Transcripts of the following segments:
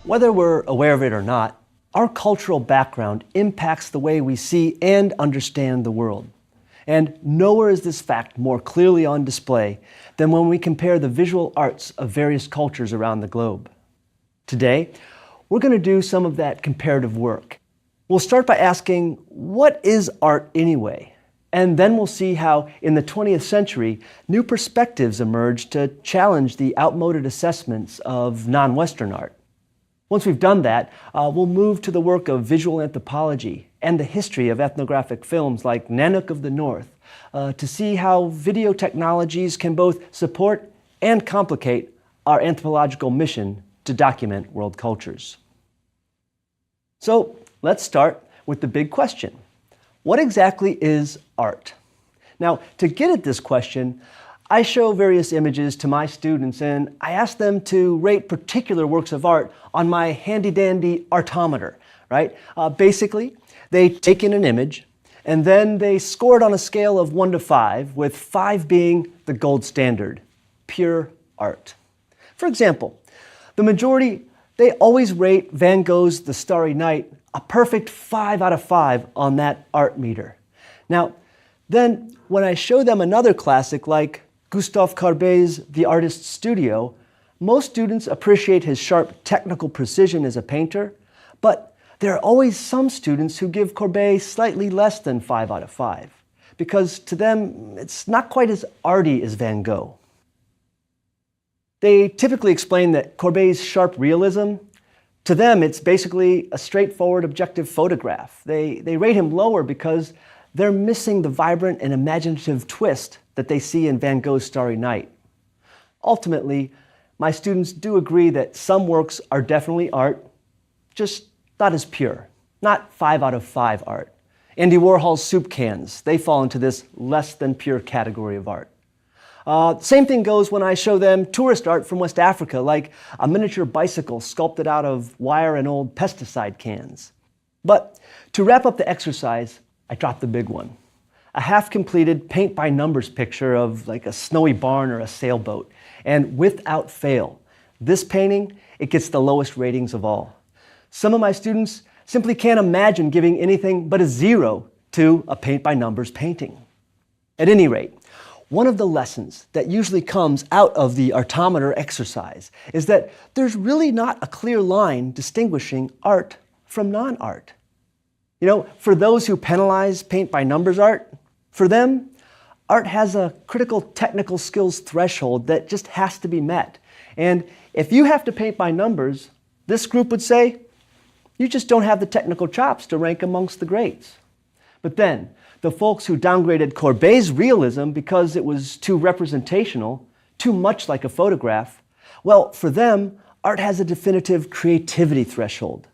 Whether we're aware of it or not, our cultural background impacts the way we see and understand the world. And nowhere is this fact more clearly on display than when we compare the visual arts of various cultures around the globe. Today, we're going to do some of that comparative work. We'll start by asking, what is art anyway? And then we'll see how, in the 20th century, new perspectives emerged to challenge the outmoded assessments of non-Western art. Once we've done that, we'll move to the work of visual anthropology and the history of ethnographic films like Nanook of the North to see how video technologies can both support and complicate our anthropological mission to document world cultures. So let's start with the big question. What exactly is art? Now, to get at this question, I show various images to my students and I ask them to rate particular works of art on my handy-dandy artometer, right? Basically, they take in an image and then they score it on a scale of 1 to 5, with 5 being the gold standard, pure art. For example, the majority, they always rate Van Gogh's The Starry Night a perfect 5 out of 5 on that art meter. Now, then when I show them another classic like Gustave Courbet's The Artist's Studio, most students appreciate his sharp technical precision as a painter, but there are always some students who give Courbet slightly less than 5 out of 5, because to them it's not quite as arty as Van Gogh. They typically explain that Courbet's sharp realism, to them it's basically a straightforward objective photograph. They rate him lower because they're missing the vibrant and imaginative twist that they see in Van Gogh's Starry Night. Ultimately, my students do agree that some works are definitely art, just not as pure, not 5 out of 5 art. Andy Warhol's soup cans, they fall into this less than pure category of art. Same thing goes when I show them tourist art from West Africa, like a miniature bicycle sculpted out of wire and old pesticide cans. But to wrap up the exercise, I dropped the big one. A half-completed paint-by-numbers picture of like a snowy barn or a sailboat. And without fail, this painting, it gets the lowest ratings of all. Some of my students simply can't imagine giving anything but a 0 to a paint-by-numbers painting. At any rate, one of the lessons that usually comes out of the artometer exercise is that there's really not a clear line distinguishing art from non-art. You know, for those who penalize paint-by-numbers art, for them, art has a critical technical skills threshold that just has to be met. And if you have to paint by numbers, this group would say, you just don't have the technical chops to rank amongst the greats. But then, the folks who downgraded Courbet's realism because it was too representational, too much like a photograph, well, for them, art has a definitive creativity threshold.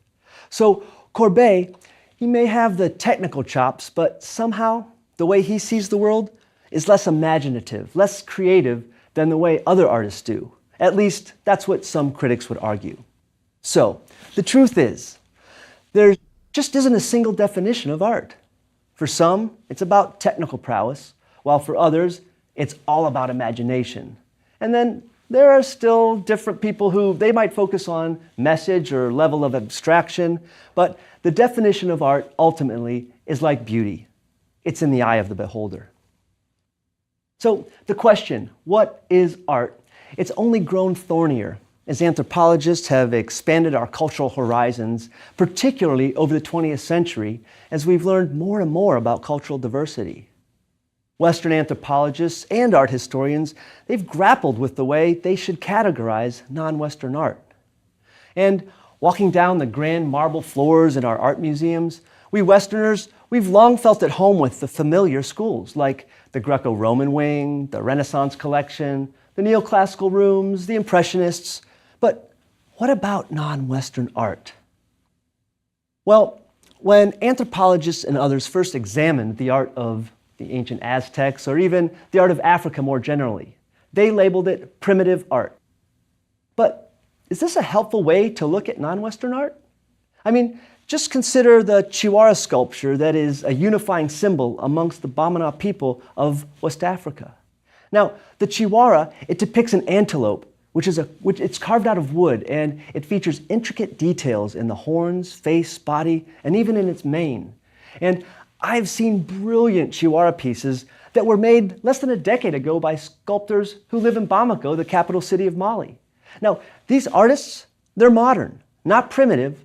So Courbet, he may have the technical chops, but somehow the way he sees the world is less imaginative, less creative than the way other artists do. At least, that's what some critics would argue. So, the truth is, there just isn't a single definition of art. For some, it's about technical prowess, while for others, it's all about imagination. And then there are still different people who they might focus on message or level of abstraction, but the definition of art ultimately is like beauty. It's in the eye of the beholder. So the question, what is art? It's only grown thornier as anthropologists have expanded our cultural horizons, particularly over the 20th century, as we've learned more and more about cultural diversity. Western anthropologists and art historians, they've grappled with the way they should categorize non-Western art. And walking down the grand marble floors in our art museums, we Westerners, we've long felt at home with the familiar schools, like the Greco-Roman wing, the Renaissance collection, the neoclassical rooms, the Impressionists. But what about non-Western art? Well, when anthropologists and others first examined the art of the ancient Aztecs, or even the art of Africa more generally, they labeled it primitive art. But is this a helpful way to look at non-Western art? I mean, just consider the Chihuahua sculpture that is a unifying symbol amongst the Bamana people of West Africa. Now, the Chihuahua, it depicts an antelope which it's carved out of wood, and it features intricate details in the horns, face, body, and even in its mane. And I've seen brilliant Chihuahua pieces that were made less than a decade ago by sculptors who live in Bamako, the capital city of Mali. Now, these artists, they're modern, not primitive,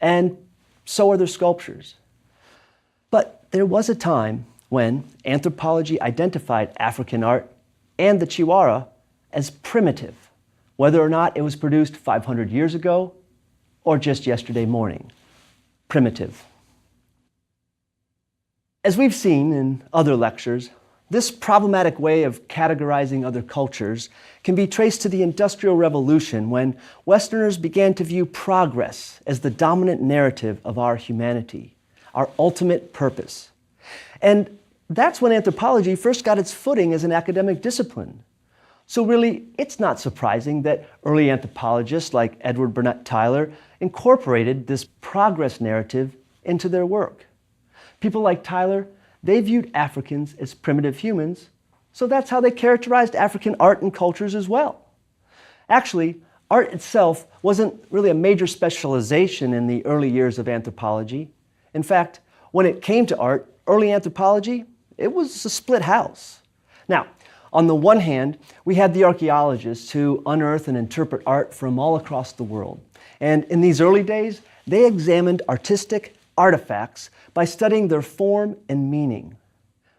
and so are their sculptures. But there was a time when anthropology identified African art and the Chihuahua as primitive, whether or not it was produced 500 years ago or just yesterday morning. Primitive. As we've seen in other lectures, this problematic way of categorizing other cultures can be traced to the Industrial Revolution, when Westerners began to view progress as the dominant narrative of our humanity, our ultimate purpose. And that's when anthropology first got its footing as an academic discipline. So really, it's not surprising that early anthropologists like Edward Burnett Tyler incorporated this progress narrative into their work. People like Tyler, they viewed Africans as primitive humans, so that's how they characterized African art and cultures as well. Actually, art itself wasn't really a major specialization in the early years of anthropology. In fact, when it came to art, early anthropology, it was a split house. Now, on the one hand, we had the archaeologists who unearth and interpret art from all across the world. And in these early days, they examined artistic artifacts by studying their form and meaning.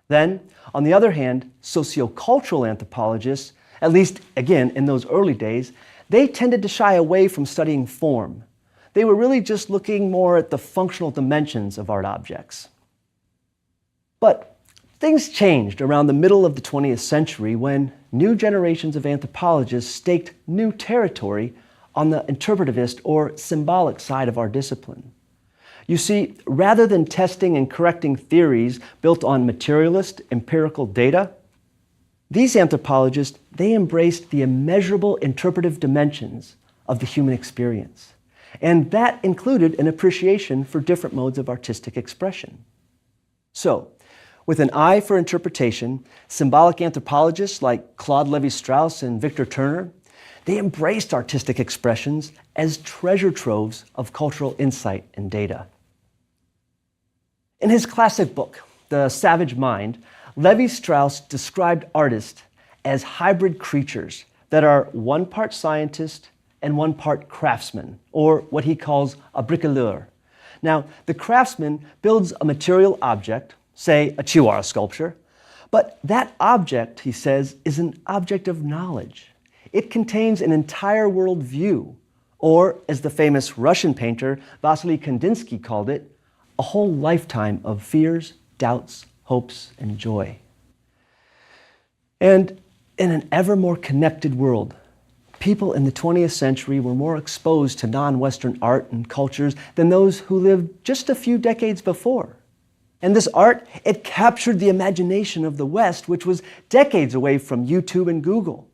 Then, on the other hand, sociocultural anthropologists, at least again in those early days, they tended to shy away from studying form. They were really just looking more at the functional dimensions of art objects. But things changed around the middle of the 20th century when new generations of anthropologists staked new territory on the interpretivist or symbolic side of our discipline. You see, rather than testing and correcting theories built on materialist, empirical data, these anthropologists, they embraced the immeasurable interpretive dimensions of the human experience. And that included an appreciation for different modes of artistic expression. So, with an eye for interpretation, symbolic anthropologists like Claude Lévi-Strauss and Victor Turner, they embraced artistic expressions as treasure troves of cultural insight and data. In his classic book, The Savage Mind, Lévi-Strauss described artists as hybrid creatures that are one part scientist and one part craftsman, or what he calls a bricoleur. Now, the craftsman builds a material object, say a Chihuahua sculpture, but that object, he says, is an object of knowledge. It contains an entire worldview, or as the famous Russian painter Vasily Kandinsky called it, a whole lifetime of fears, doubts, hopes, and joy. And in an ever more connected world, people in the 20th century were more exposed to non-Western art and cultures than those who lived just a few decades before. And this art, it captured the imagination of the West, which was decades away from YouTube and Google.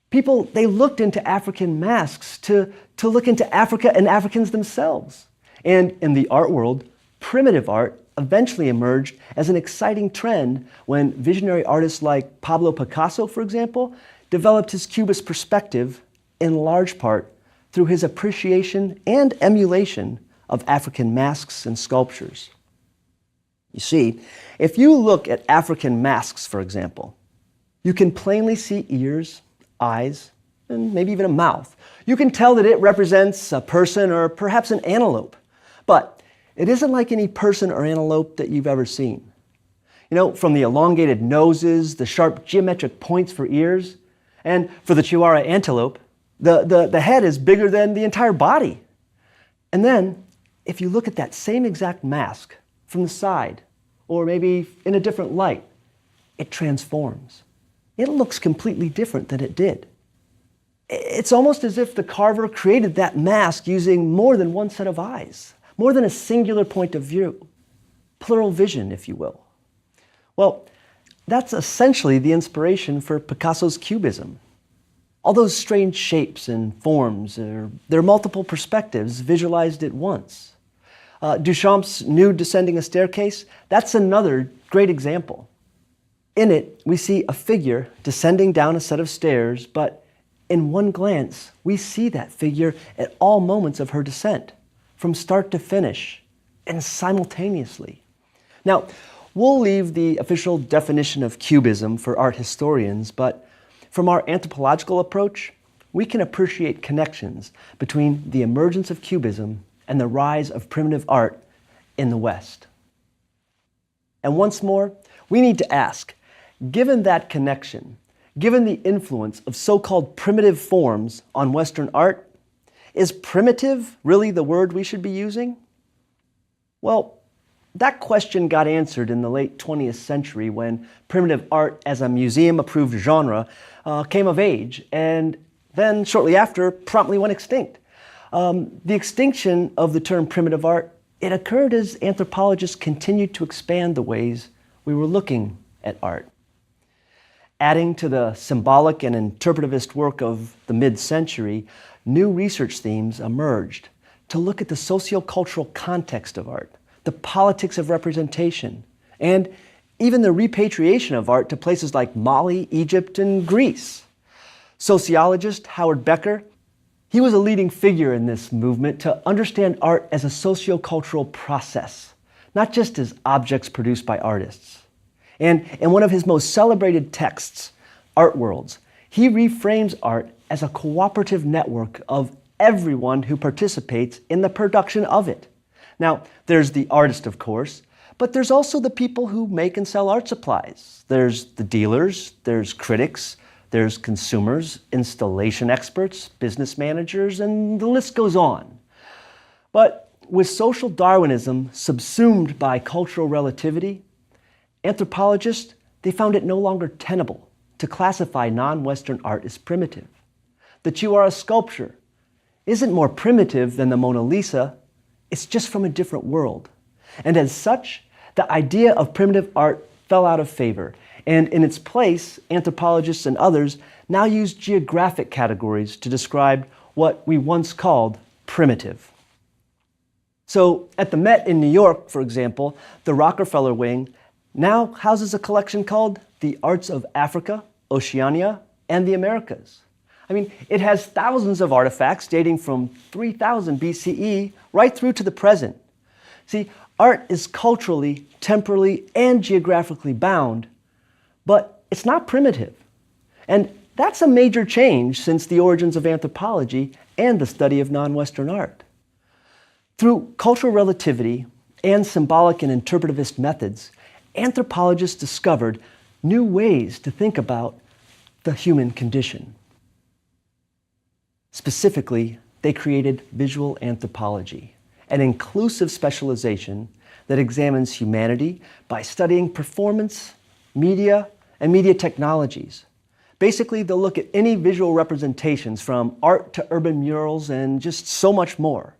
People, they looked into African masks to look into Africa and Africans themselves. And in the art world, primitive art eventually emerged as an exciting trend when visionary artists like Pablo Picasso, for example, developed his Cubist perspective in large part through his appreciation and emulation of African masks and sculptures. You see, if you look at African masks, for example, you can plainly see ears, eyes, and maybe even a mouth. You can tell that it represents a person or perhaps an antelope. But it isn't like any person or antelope that you've ever seen. You know, from the elongated noses, the sharp geometric points for ears, and for the Chihuahua antelope, the head is bigger than the entire body. And then, if you look at that same exact mask from the side, or maybe in a different light, it transforms. It looks completely different than it did. It's almost as if the carver created that mask using more than one set of eyes, more than a singular point of view, plural vision, if you will. Well, that's essentially the inspiration for Picasso's Cubism. All those strange shapes and forms, their multiple perspectives visualized at once. Duchamp's Nude Descending a Staircase, that's another great example. In it, we see a figure descending down a set of stairs, but in one glance, we see that figure at all moments of her descent, from start to finish, and simultaneously. Now, we'll leave the official definition of cubism for art historians, but from our anthropological approach, we can appreciate connections between the emergence of cubism and the rise of primitive art in the West. And once more, we need to ask, given that connection, given the influence of so-called primitive forms on Western art, is primitive really the word we should be using? Well, that question got answered in the late 20th century when primitive art as a museum-approved genre came of age, and then shortly after promptly went extinct. The extinction of the term primitive art, it occurred as anthropologists continued to expand the ways we were looking at art. Adding to the symbolic and interpretivist work of the mid-century, new research themes emerged to look at the sociocultural context of art, the politics of representation, and even the repatriation of art to places like Mali, Egypt, and Greece. Sociologist Howard Becker, he was a leading figure in this movement to understand art as a sociocultural process, not just as objects produced by artists. And in one of his most celebrated texts, Art Worlds, he reframes art as a cooperative network of everyone who participates in the production of it. Now, there's the artist, of course, but there's also the people who make and sell art supplies. There's the dealers, there's critics, there's consumers, installation experts, business managers, and the list goes on. But with social Darwinism subsumed by cultural relativity, anthropologists, they found it no longer tenable to classify non-Western art as primitive. That you are a sculpture isn't more primitive than the Mona Lisa, it's just from a different world. And as such, the idea of primitive art fell out of favor, and in its place, anthropologists and others now use geographic categories to describe what we once called primitive. So at the Met in New York, for example, the Rockefeller Wing now houses a collection called The Arts of Africa, Oceania, and the Americas. I mean, it has thousands of artifacts dating from 3000 BCE right through to the present. See, art is culturally, temporally, and geographically bound, but it's not primitive. And that's a major change since the origins of anthropology and the study of non-Western art. Through cultural relativity and symbolic and interpretivist methods, anthropologists discovered new ways to think about the human condition. Specifically, they created visual anthropology, an inclusive specialization that examines humanity by studying performance, media, and media technologies. Basically, they'll look at any visual representations from art to urban murals and just so much more.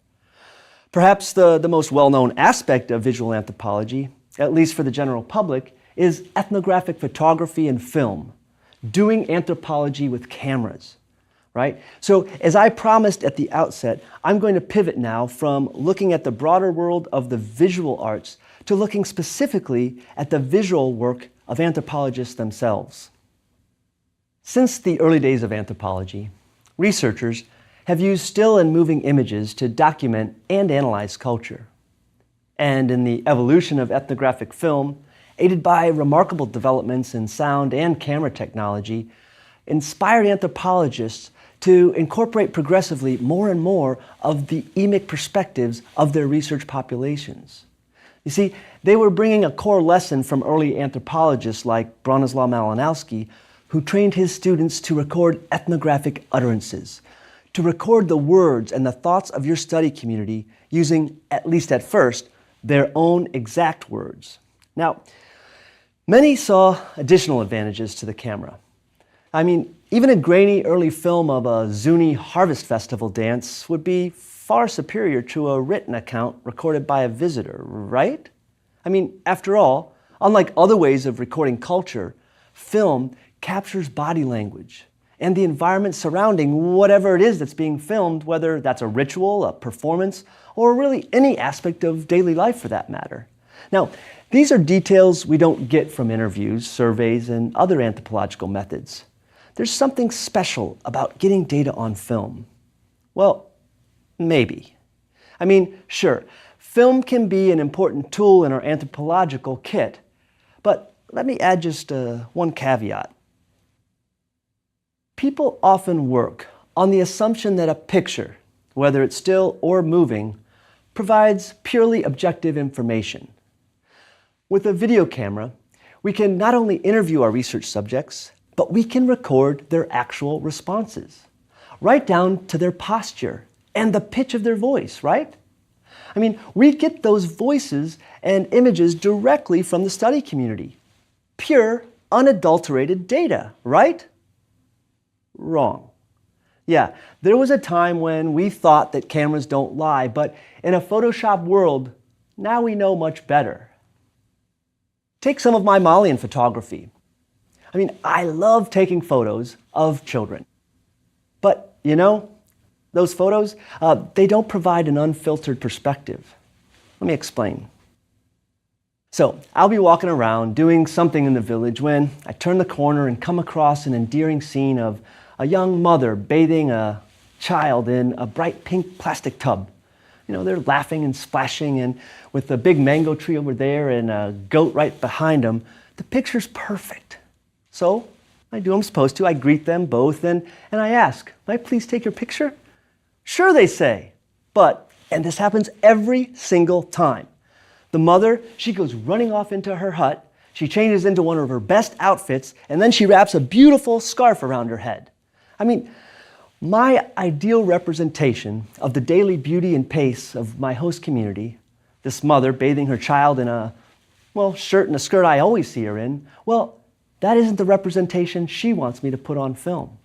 Perhaps the most well-known aspect of visual anthropology, at least for the general public, is ethnographic photography and film, doing anthropology with cameras, right? So as I promised at the outset, I'm going to pivot now from looking at the broader world of the visual arts to looking specifically at the visual work of anthropologists themselves. Since the early days of anthropology, researchers have used still and moving images to document and analyze culture. And in the evolution of ethnographic film, aided by remarkable developments in sound and camera technology, inspired anthropologists to incorporate progressively more and more of the emic perspectives of their research populations. You see, they were bringing a core lesson from early anthropologists like Bronislaw Malinowski, who trained his students to record ethnographic utterances, to record the words and the thoughts of your study community using, at least at first, their own exact words. Now, many saw additional advantages to the camera. I mean, even a grainy early film of a Zuni harvest festival dance would be far superior to a written account recorded by a visitor, right? I mean, after all, unlike other ways of recording culture, film captures body language and the environment surrounding whatever it is that's being filmed, whether that's a ritual, a performance, or really any aspect of daily life for that matter. Now, these are details we don't get from interviews, surveys, and other anthropological methods. there's something special about getting data on film. Well, maybe. I mean, sure, film can be an important tool in our anthropological kit, but let me add just one caveat. People often work on the assumption that a picture, whether it's still or moving, provides purely objective information. With a video camera, we can not only interview our research subjects, but we can record their actual responses, right down to their posture and the pitch of their voice, right? I mean, we get those voices and images directly from the study community. Pure, unadulterated data, right? Wrong. Yeah, there was a time when we thought that cameras don't lie, but in a Photoshop world, now we know much better. Take some of my Malian photography. I mean, I love taking photos of children. But, you know, those photos, they don't provide an unfiltered perspective. Let me explain. So, I'll be walking around doing something in the village when I turn the corner and come across an endearing scene of a young mother bathing a child in a bright pink plastic tub. You know, they're laughing and splashing, and with a big mango tree over there and a goat right behind them, the picture's perfect. So, I do what I'm supposed to. I greet them both and I ask, "May I please take your picture?" "Sure," they say. But, and this happens every single time, the mother, she goes running off into her hut, she changes into one of her best outfits, and then she wraps a beautiful scarf around her head. I mean, my ideal representation of the daily beauty and pace of my host community, this mother bathing her child in a, well, shirt and a skirt I always see her in, well, that isn't the representation she wants me to put on film.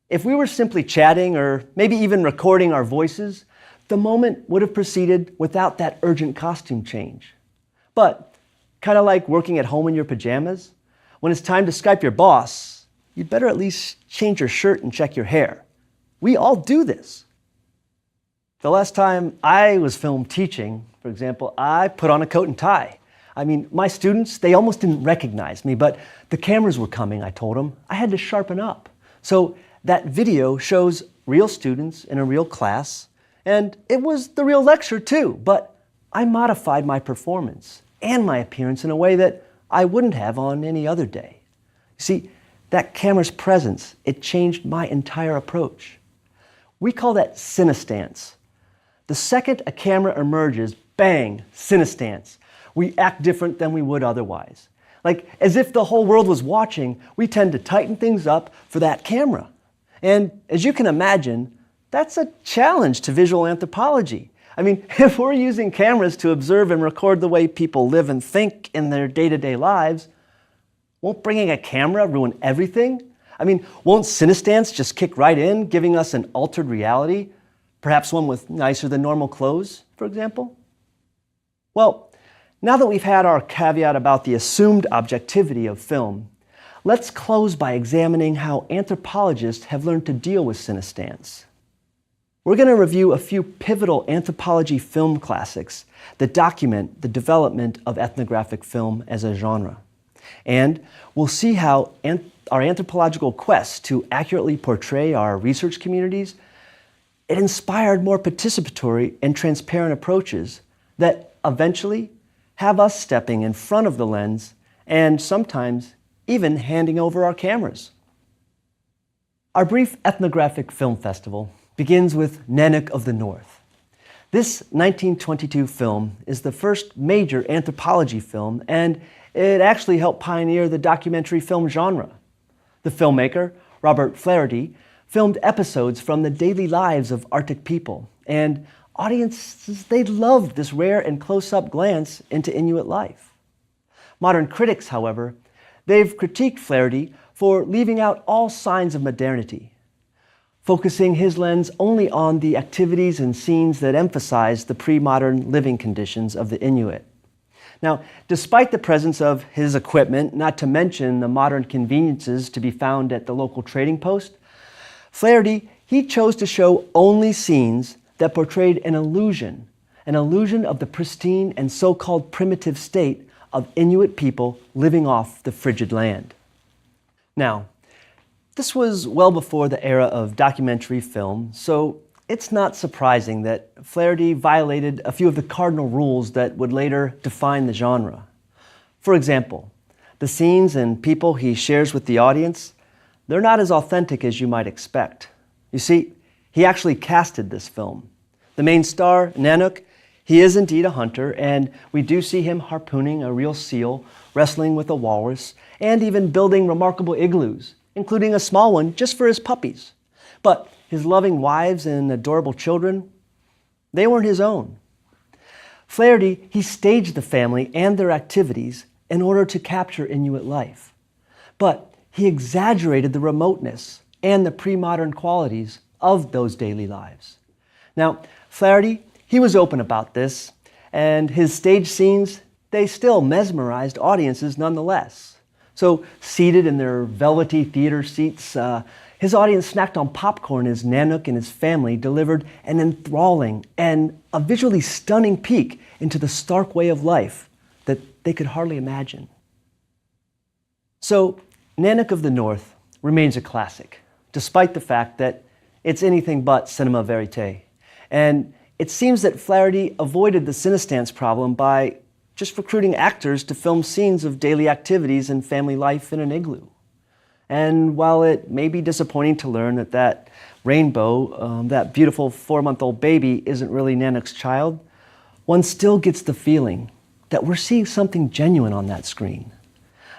If we were simply chatting or maybe even recording our voices, the moment would have proceeded without that urgent costume change. But, kind of like working at home in your pajamas, when it's time to Skype your boss, you'd better at least change your shirt and check your hair. We all do this. The last time I was film teaching, for example, I put on a coat and tie. I mean, my students, they almost didn't recognize me, but the cameras were coming, I told them. I had to sharpen up. So that video shows real students in a real class, and it was the real lecture too, but I modified my performance and my appearance in a way that I wouldn't have on any other day. You see, that camera's presence, it changed my entire approach. We call that cinestance. The second a camera emerges, bang, cinestance. We act different than we would otherwise. Like, as if the whole world was watching, we tend to tighten things up for that camera. And as you can imagine, that's a challenge to visual anthropology. I mean, if we're using cameras to observe and record the way people live and think in their day-to-day lives, won't bringing a camera ruin everything? I mean, won't cinestance just kick right in, giving us an altered reality? Perhaps one with nicer than normal clothes, for example? Well, now that we've had our caveat about the assumed objectivity of film, let's close by examining how anthropologists have learned to deal with cinestance. We're going to review a few pivotal anthropology film classics that document the development of ethnographic film as a genre. And we'll see how our anthropological quest to accurately portray our research communities, it inspired more participatory and transparent approaches that eventually have us stepping in front of the lens and sometimes even handing over our cameras. Our brief ethnographic film festival begins with Nanak of the North. This 1922 film is the first major anthropology film, and it actually helped pioneer the documentary film genre. The filmmaker, Robert Flaherty, filmed episodes from the daily lives of Arctic people, and audiences, they loved this rare and close-up glance into Inuit life. Modern critics, however, they've critiqued Flaherty for leaving out all signs of modernity, focusing his lens only on the activities and scenes that emphasize the pre-modern living conditions of the Inuit. Now, despite the presence of his equipment, not to mention the modern conveniences to be found at the local trading post, Flaherty, he chose to show only scenes that portrayed an illusion of the pristine and so-called primitive state of Inuit people living off the frigid land. Now, This was well before the era of documentary film, so it's not surprising that Flaherty violated a few of the cardinal rules that would later define the genre. For example, the scenes and people he shares with the audience, they're not as authentic as you might expect. You see, he actually casted this film. The main star, Nanook, he is indeed a hunter, and we do see him harpooning a real seal, wrestling with a walrus, and even building remarkable igloos, including a small one just for his puppies. But his loving wives and adorable children, they weren't his own. Flaherty, he staged the family and their activities in order to capture Inuit life. But he exaggerated the remoteness and the pre-modern qualities of those daily lives. Now, Flaherty, he was open about this, and his stage scenes, they still mesmerized audiences nonetheless. So, seated in their velvety theater seats, his audience snacked on popcorn as Nanook and his family delivered an enthralling and a visually stunning peek into the stark way of life that they could hardly imagine. So, Nanook of the North remains a classic, despite the fact that it's anything but cinema verite. And it seems that Flaherty avoided the cinestance problem by just recruiting actors to film scenes of daily activities and family life in an igloo. And while it may be disappointing to learn that rainbow, that beautiful 4-month-old baby, isn't really Nanook's child, one still gets the feeling that we're seeing something genuine on that screen.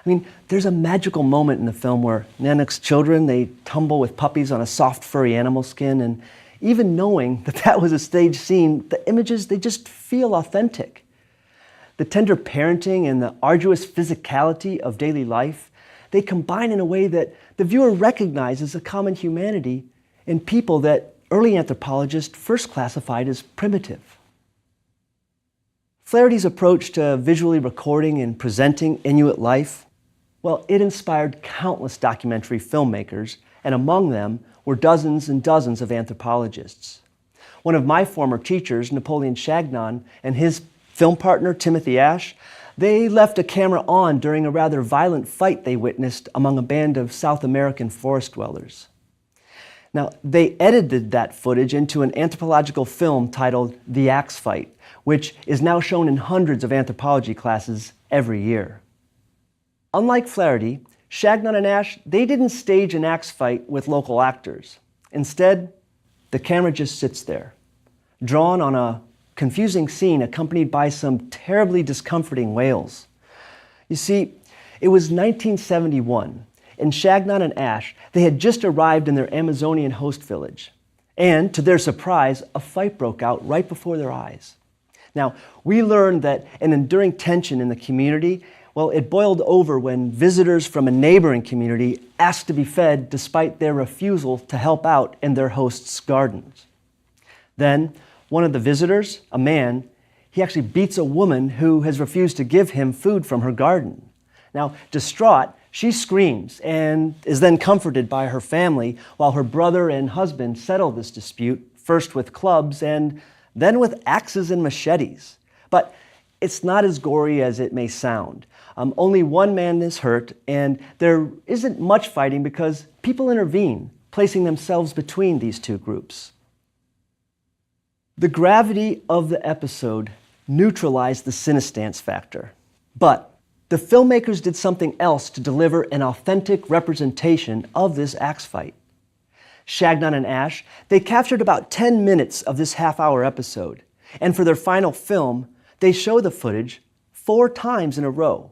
I mean, there's a magical moment in the film where Nanook's children, they tumble with puppies on a soft, furry animal skin, and even knowing that that was a staged scene, the images, they just feel authentic. The tender parenting and the arduous physicality of daily life, they combine in a way that the viewer recognizes a common humanity in people that early anthropologists first classified as primitive. Flaherty's approach to visually recording and presenting Inuit life, well, it inspired countless documentary filmmakers, and among them were dozens and dozens of anthropologists. One of my former teachers, Napoleon Chagnon, and his film partner, Timothy Ash, they left a camera on during a rather violent fight they witnessed among a band of South American forest dwellers. Now, they edited that footage into an anthropological film titled The Axe Fight, which is now shown in hundreds of anthropology classes every year. Unlike Flaherty, Chagnon and Ash, they didn't stage an axe fight with local actors. Instead, the camera just sits there, drawn on a confusing scene accompanied by some terribly discomforting wails. You see, it was 1971, and Chagnon and Ash, they had just arrived in their Amazonian host village. And to their surprise, a fight broke out right before their eyes. Now, we learned that an enduring tension in the community, well, it boiled over when visitors from a neighboring community asked to be fed despite their refusal to help out in their host's gardens. Then, one of the visitors, a man, he actually beats a woman who has refused to give him food from her garden. Now, distraught, she screams and is then comforted by her family while her brother and husband settle this dispute, first with clubs and then with axes and machetes. But it's not as gory as it may sound. Only one man is hurt, and there isn't much fighting because people intervene, placing themselves between these two groups. The gravity of the episode neutralized the cinestance factor, but the filmmakers did something else to deliver an authentic representation of this axe fight. Chagnon and Ash, they captured about 10 minutes of this half-hour episode, and for their final film, they show the footage 4 times in a row.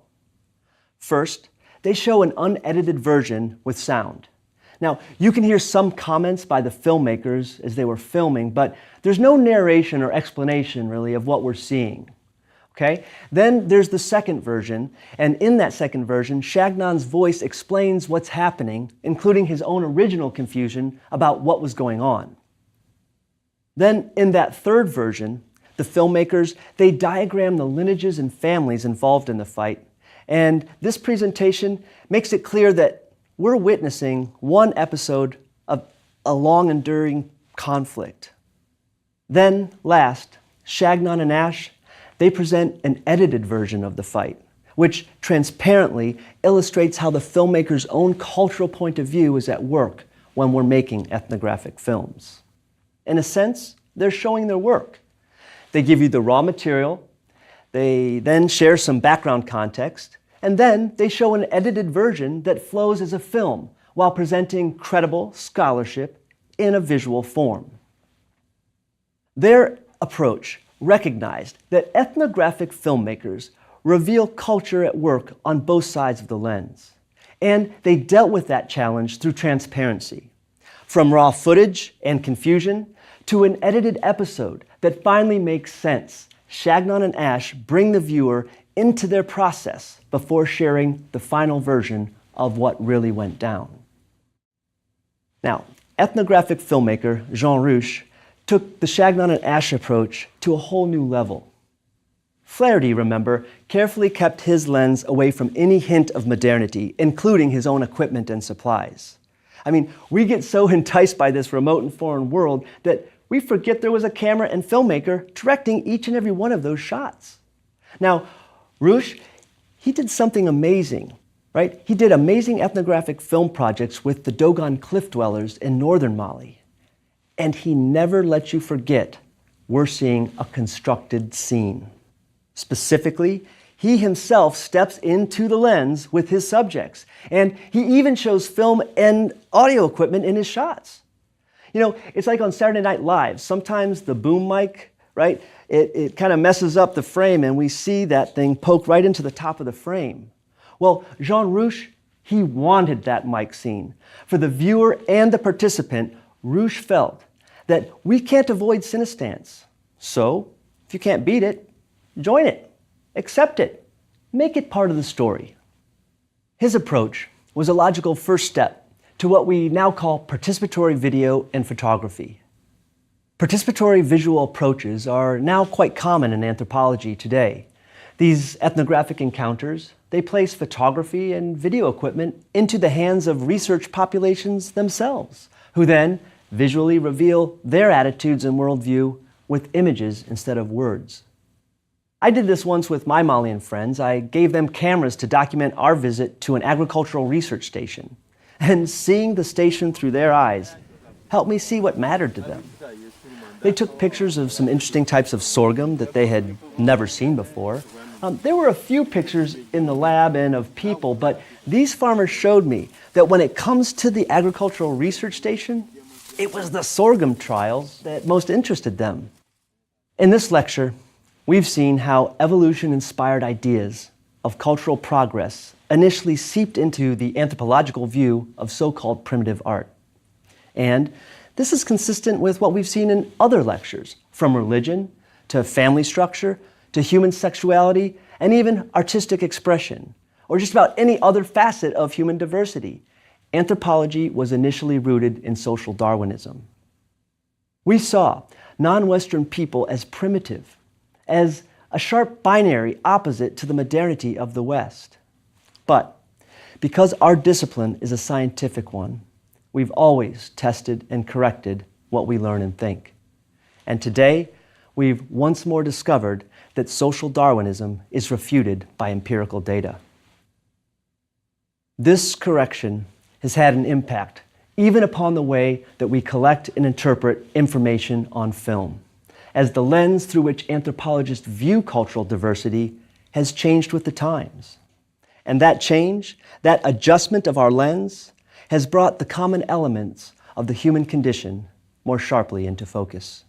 First, they show an unedited version with sound. Now, you can hear some comments by the filmmakers as they were filming, but there's no narration or explanation, really, of what we're seeing. Okay? Then there's the second version, and in that second version, Chagnon's voice explains what's happening, including his own original confusion about what was going on. Then, in that third version, the filmmakers, they diagram the lineages and families involved in the fight, and this presentation makes it clear that we're witnessing one episode of a long enduring conflict. Then, last, Chagnon and Ash, they present an edited version of the fight, which transparently illustrates how the filmmaker's own cultural point of view is at work when we're making ethnographic films. In a sense, they're showing their work. They give you the raw material, they then share some background context, and then they show an edited version that flows as a film while presenting credible scholarship in a visual form. Their approach recognized that ethnographic filmmakers reveal culture at work on both sides of the lens, and they dealt with that challenge through transparency. From raw footage and confusion to an edited episode that finally makes sense, Chagnon and Ash bring the viewer into their process before sharing the final version of what really went down. Now, ethnographic filmmaker Jean Rouch took the Chagnon and Ash approach to a whole new level. Flaherty, remember, carefully kept his lens away from any hint of modernity, including his own equipment and supplies. I mean, we get so enticed by this remote and foreign world that we forget there was a camera and filmmaker directing each and every one of those shots. Now, Rouch, he did something amazing, right? He did amazing ethnographic film projects with the Dogon cliff dwellers in northern Mali. And he never lets you forget we're seeing a constructed scene. Specifically, he himself steps into the lens with his subjects, and he even shows film and audio equipment in his shots. You know, it's like on Saturday Night Live. Sometimes the boom mic, right, it kind of messes up the frame and we see that thing poke right into the top of the frame. Well, Jean Rouch, he wanted that mic scene. For the viewer and the participant, Rouch felt that we can't avoid cinestance. So, if you can't beat it, join it, accept it, make it part of the story. His approach was a logical first step to what we now call participatory video and photography. Participatory visual approaches are now quite common in anthropology today. These ethnographic encounters, they place photography and video equipment into the hands of research populations themselves, who then visually reveal their attitudes and worldview with images instead of words. I did this once with my Malian friends. I gave them cameras to document our visit to an agricultural research station. And seeing the station through their eyes helped me see what mattered to them. They took pictures of some interesting types of sorghum that they had never seen before. There were a few pictures in the lab and of people, but these farmers showed me that when it comes to the agricultural research station, it was the sorghum trials that most interested them. In this lecture, we've seen how evolution-inspired ideas of cultural progress initially seeped into the anthropological view of so-called primitive art. And this is consistent with what we've seen in other lectures, from religion to family structure to human sexuality and even artistic expression, or just about any other facet of human diversity. Anthropology was initially rooted in social Darwinism. We saw non-Western people as primitive, as a sharp binary opposite to the modernity of the West. But because our discipline is a scientific one, we've always tested and corrected what we learn and think. And today, we've once more discovered that social Darwinism is refuted by empirical data. This correction has had an impact even upon the way that we collect and interpret information on film, as the lens through which anthropologists view cultural diversity has changed with the times. And that change, that adjustment of our lens, has brought the common elements of the human condition more sharply into focus.